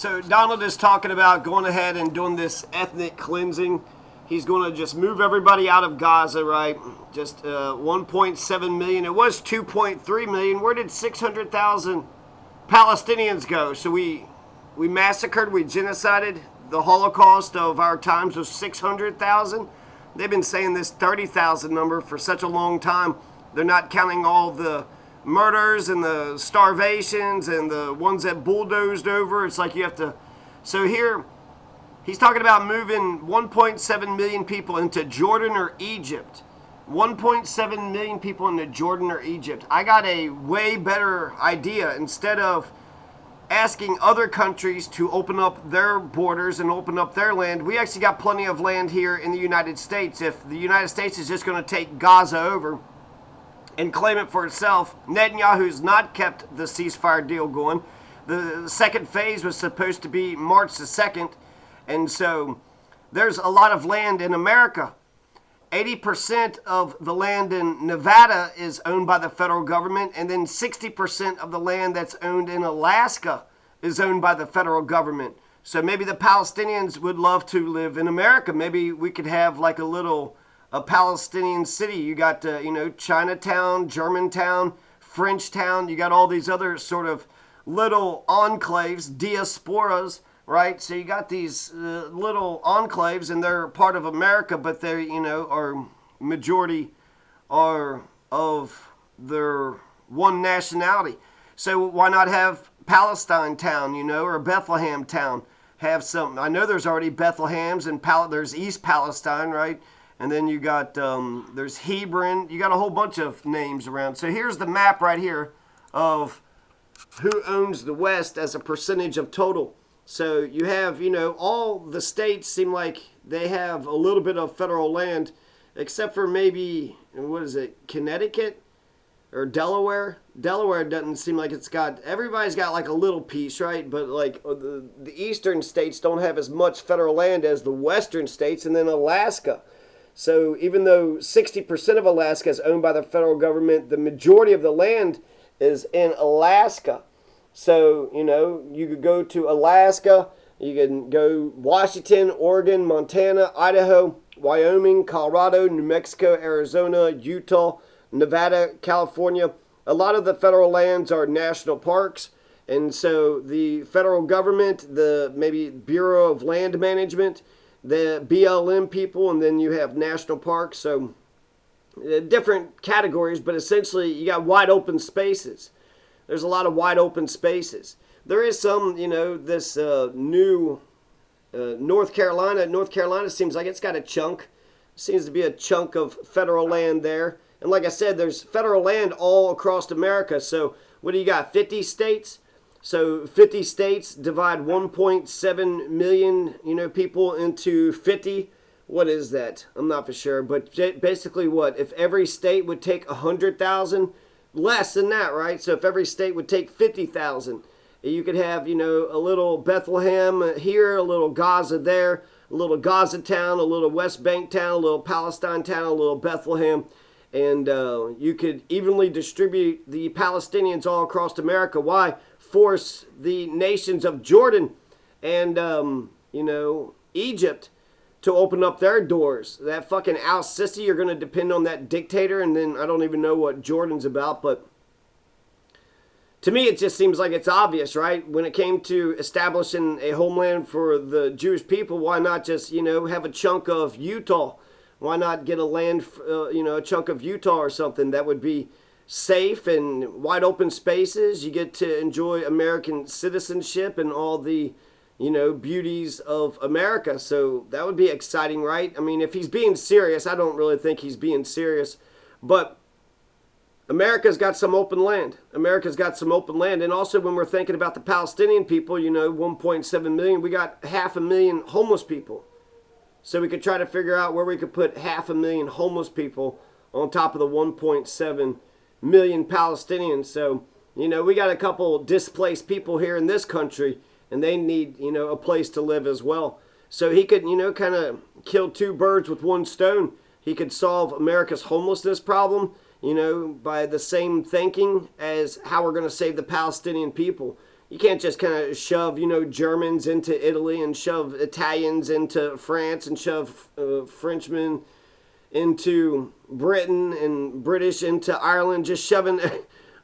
So Donald is talking about going ahead and doing this ethnic cleansing. He's going to just move everybody out of Gaza, right? Just 1.7 million. It was 2.3 million. Where did 600,000 Palestinians go? So we massacred, we genocided. The Holocaust of our times was 600,000. They've been saying this 30,000 number for such a long time. They're not counting all the murders and the starvations and the ones that bulldozed over. It's like you have to. So here, he's talking about moving 1.7 million people into Jordan or Egypt. 1.7 million people into Jordan or Egypt. I got a way better idea. Instead of asking other countries to open up their borders and open up their land, we actually got plenty of land here in the United States. If the United States is just going to take Gaza over and claim it for itself, Netanyahu's not kept the ceasefire deal going. The second phase was supposed to be March the 2nd, and so there's a lot of land in America. 80% of the land in Nevada is owned by the federal government, and then 60% of the land that's owned in Alaska is owned by the federal government. So maybe the Palestinians would love to live in America. Maybe we could have like a Palestinian city. You got, Chinatown, Germantown, Frenchtown. You got all these other sort of little enclaves, diasporas, right? So you got these little enclaves, and they're part of America, but they, are majority are of their one nationality. So why not have Palestine town, or Bethlehem town? Have some. I know there's already Bethlehems and there's East Palestine, right? And then you got there's Hebron. You got a whole bunch of names around. So here's the map right here of who owns the West as a percentage of total. So you have, all the states seem like they have a little bit of federal land, except for maybe, Connecticut or Delaware? Delaware doesn't seem like everybody's got like a little piece, right? But like the eastern states don't have as much federal land as the western states, and then Alaska. So even though 60% of Alaska is owned by the federal government, the majority of the land is in Alaska. So, you could go to Alaska, you can go Washington, Oregon, Montana, Idaho, Wyoming, Colorado, New Mexico, Arizona, Utah, Nevada, California. A lot of the federal lands are national parks. And so the federal government, the maybe Bureau of Land Management, the BLM people, and then you have national parks. So different categories, but essentially you got wide open spaces. There's a lot of wide open spaces. There is some, this new North Carolina. North Carolina seems like it's got a chunk. Seems to be a chunk of federal land there. And like I said, there's federal land all across America. So what do you got, 50 states? So 50 states divide 1.7 million, people into 50. What is that? I'm not for sure. But basically what? If every state would take 100,000, less than that, right? So if every state would take 50,000, you could have, a little Bethlehem here, a little Gaza there, a little Gaza town, a little West Bank town, a little Palestine town, a little Bethlehem. And you could evenly distribute the Palestinians all across America. Why? Force the nations of Jordan and, Egypt to open up their doors. That fucking Al-Sisi, you're going to depend on that dictator, and then I don't even know what Jordan's about, but to me it just seems like it's obvious, right? When it came to establishing a homeland for the Jewish people, why not just, have a chunk of Utah? Why not get a land, a chunk of Utah or something that would be safe and wide open spaces? You get to enjoy American citizenship and all the beauties of America. So that would be exciting, right? I mean, if he's being serious, I don't really think he's being serious, but America's got some open land. America's got some open land. And also when we're thinking about the Palestinian people, 1.7 million, we got 500,000 homeless people. So we could try to figure out where we could put 500,000 homeless people on top of the 1.7 million Palestinians. So, we got a couple displaced people here in this country, and they need, a place to live as well. So he could, kind of kill two birds with one stone. He could solve America's homelessness problem, by the same thinking as how we're going to save the Palestinian people. You can't just kind of shove, Germans into Italy and shove Italians into France and shove Frenchmen into Britain and British into Ireland, just shoving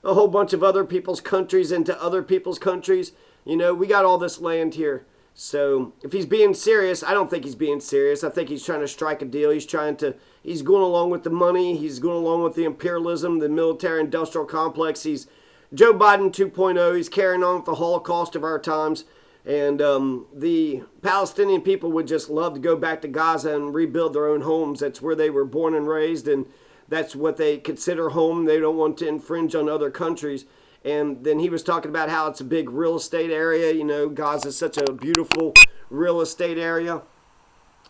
a whole bunch of other people's countries into other people's countries. We got all this land here. So if he's being serious, I don't think he's being serious. I think he's trying to strike a deal. He's going along with the money. He's going along with the imperialism, the military industrial complex. He's Joe Biden 2.0. He's carrying on with the Holocaust of our times. And the Palestinian people would just love to go back to Gaza and rebuild their own homes. That's where they were born and raised, and that's what they consider home. They don't want to infringe on other countries. And then he was talking about how it's a big real estate area. Gaza is such a beautiful real estate area.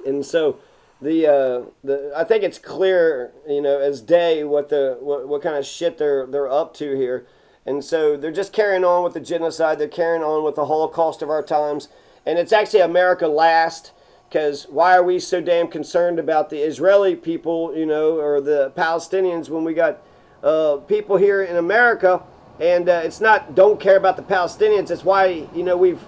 And so I think it's clear, as day what kind of shit they're up to here. And so they're just carrying on with the genocide. They're carrying on with the Holocaust of our times. And it's actually America last, because why are we so damn concerned about the Israeli people, or the Palestinians, when we got people here in America? And it's not don't care about the Palestinians. It's why, we've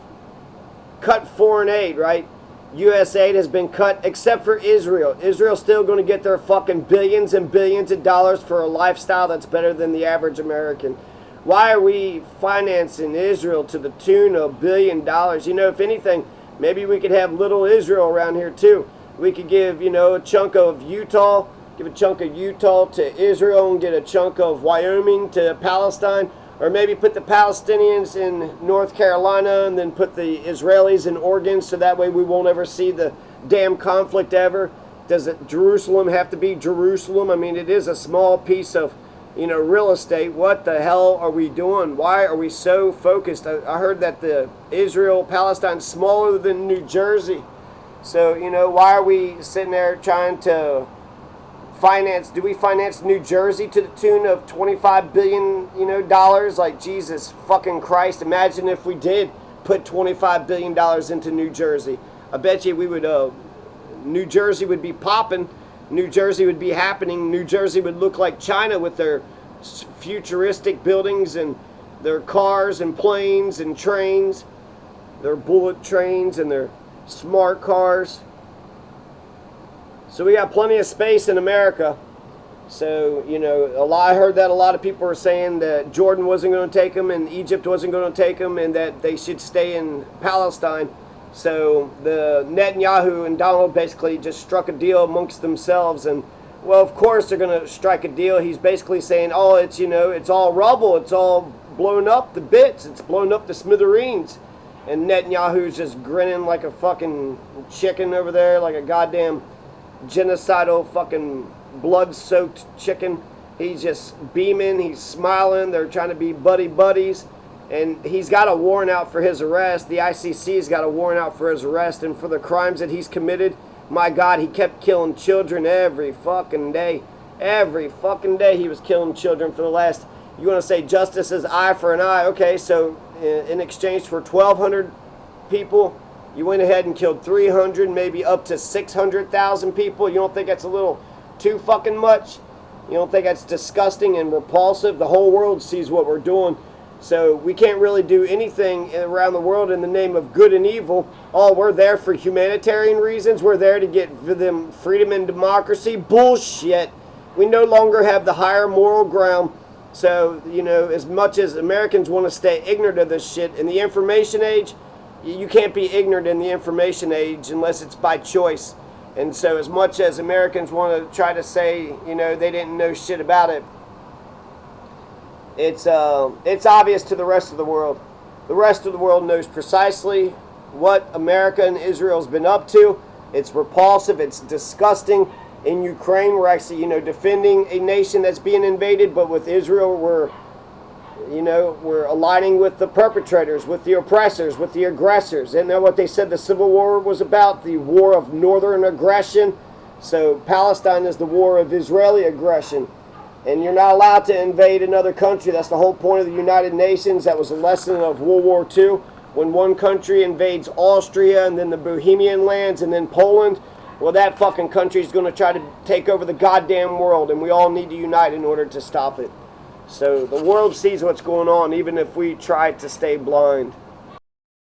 cut foreign aid, right? U.S. aid has been cut except for Israel. Israel's still going to get their fucking billions and billions of dollars for a lifestyle that's better than the average American. Why are we financing Israel to the tune of $1 billion? If anything, maybe we could have little Israel around here too. We could give, a chunk of Utah, give a chunk of Utah to Israel and get a chunk of Wyoming to Palestine. Or maybe put the Palestinians in North Carolina and then put the Israelis in Oregon, so that way we won't ever see the damn conflict ever. Does Jerusalem have to be Jerusalem? I mean, it is a small piece of real estate. What the hell are we doing? Why are we so focused? I heard that the Israel-Palestine smaller than New Jersey. So, why are we sitting there trying to do we finance New Jersey to the tune of $25 billion, dollars? Like, Jesus fucking Christ. Imagine if we did put $25 billion into New Jersey. I bet you we would, New Jersey would be popping. New Jersey would be happening. New Jersey would look like China with their futuristic buildings and their cars and planes and trains, their bullet trains and their smart cars. So we got plenty of space in America. So, I heard that a lot of people were saying that Jordan wasn't going to take them and Egypt wasn't going to take them and that they should stay in Palestine. So the Netanyahu and Donald basically just struck a deal amongst themselves. And, well, of course they're going to strike a deal. He's basically saying, oh, it's, it's all rubble. It's all blown up to bits. It's blown up to smithereens. And Netanyahu's just grinning like a fucking chicken over there, like a goddamn genocidal fucking blood-soaked chicken. He's just beaming. He's smiling. They're trying to be buddies. And he's got a warrant out for his arrest. The ICC's got a warrant out for his arrest. And for the crimes that he's committed, my God, he kept killing children every fucking day. Every fucking day he was killing children for the last... You want to say justice is eye for an eye? Okay, so in exchange for 1,200 people, you went ahead and killed 300, maybe up to 600,000 people. You don't think that's a little too fucking much? You don't think that's disgusting and repulsive? The whole world sees what we're doing. So we can't really do anything around the world in the name of good and evil. Oh, we're there for humanitarian reasons. We're there to get them freedom and democracy. Bullshit. We no longer have the higher moral ground. So, as much as Americans want to stay ignorant of this shit, in the information age, you can't be ignorant in the information age unless it's by choice. And so as much as Americans want to try to say, they didn't know shit about it, it's obvious to the rest of the world. The rest of the world knows precisely what America and Israel's been up to. It's repulsive. It's disgusting. In Ukraine, we're actually, defending a nation that's being invaded. But with Israel, we're aligning with the perpetrators, with the oppressors, with the aggressors. Isn't that what they said the Civil War was about? The war of northern aggression. So Palestine is the war of Israeli aggression. And you're not allowed to invade another country. That's the whole point of the United Nations. That was a lesson of World War II. When one country invades Austria and then the Bohemian lands and then Poland, well, that fucking country is going to try to take over the goddamn world. And we all need to unite in order to stop it. So the world sees what's going on, even if we try to stay blind.